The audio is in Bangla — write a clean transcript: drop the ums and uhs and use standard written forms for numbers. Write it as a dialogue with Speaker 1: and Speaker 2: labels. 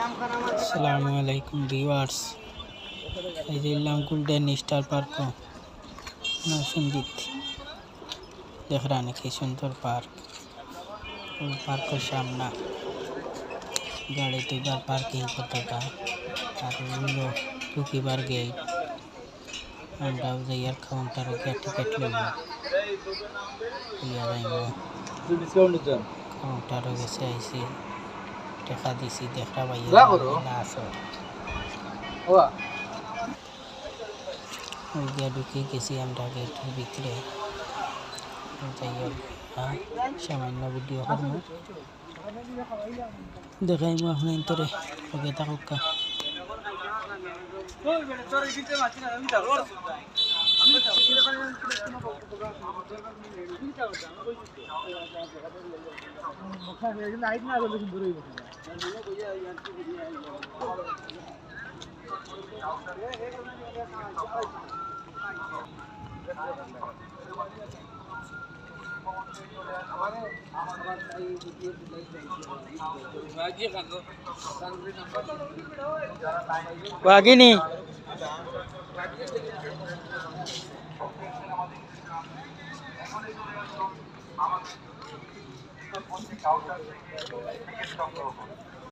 Speaker 1: আসসালামু আলাইকুম ভিউয়ার্স, এই যে গোল্ডেন স্টার পার্ক নরসিংদীত দেখ रहा है कि सुंदर पार्क पार्क सामना गाड़ी तो बार पार्किंग करता था और उल्लो टुकी बार गेट আমরা যাইয়ার কাউন্টারে গিয়ে টিকিট লইব ইয়া যাইব কাউন্টারে গেছে আইসি টাকা দিছি দেখা ভাইয়া না আসো ওই গিয়া ঢুকে গেছি আমরা গেটের ভিতরে যাইয়ার সামান্য ভিডিও করবো দেখাইব এখন তোরে ওকে থাকুক Wagini